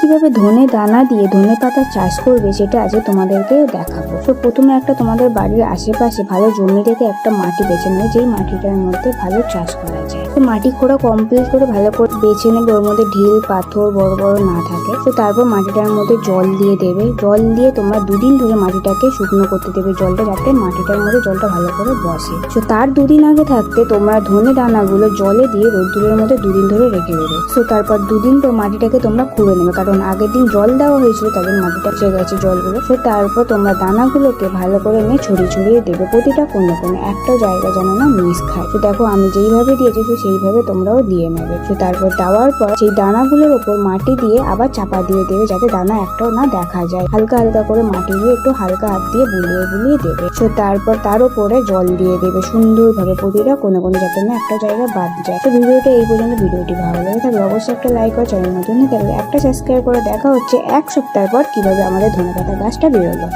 কিভাবে ধনে দানা দিয়ে ধনে পাতা চাষ করবে সেটা আজকে তোমাদেরকে দেখাবো। তো প্রথমে একটা তোমাদের বাড়ির আশেপাশে ভালো জমি থেকে একটা মাটি বেছে নেবে, যেই মাটিটার মধ্যে ভালো চাষ করা যায়। তো মাটি খোঁড়া কমপ্লিট করে ভালো করে বেছে নেবে, ওর মধ্যে ঢিল পাথর বড় বড় না থাকে। তো তারপর মাটিটার মধ্যে জল দিয়ে দেবে, জল দিয়ে তোমরা 2 দিন ধরে মাটিটাকে শুকনো করতে দেবে জলটা, যাতে মাটিটার মধ্যে জলটা ভালো করে বসে। তো তার 2 দিন আগে থাকতে তোমরা ধনে দানাগুলো জলে দিয়ে রোদ্দুরের মধ্যে 2 দিন ধরে রেখে দেবে। তো তারপর 2 দিন পর মাটিটাকে তোমরা খুঁড়ে নেবে, কারণ আগের দিন জল দেওয়া হয়েছিল তাদের মাটিটা চে গেছে জলগুলো। তো তারপর তোমরা দানাগুলোকে ভালো করে নিয়ে ছড়িয়ে ছড়িয়ে দেবে প্রতিটা কোণে কোণে, একটা জায়গা যেন না মিস খায়। তো দেখো আমি যেইভাবে দিয়েছি তো সেইভাবে তোমরাও দিয়ে নেবে। তো তারপর দেওয়ার পর সেই দানাগুলোর ওপর মাটি দিয়ে আবার চাপা দিয়ে দেবে, যাতে দানা একটাও না দেখা যায়। হালকা হালকা করে মাটি দিয়ে একটু হালকা হাত দিয়ে বুলিয়ে বুলিয়ে দেবে। তো তারপর তার উপরে জল দিয়ে দেবে সুন্দরভাবে প্রতিটা কোণে কোণে, যাতে না একটা জায়গা বাদ যায়। তো ভিডিওটা এই পর্যন্ত। ভিডিওটি ভালো লাগে থাকলে অবশ্যই একটা লাইক আর চ্যানেল নতুন থাকলে একটা সাবস্ক্রাইব করে। দেখা হচ্ছে 1 সপ্তাহ পর কিভাবে আমাদের ধনেপাতা গাছটা বেরোলো।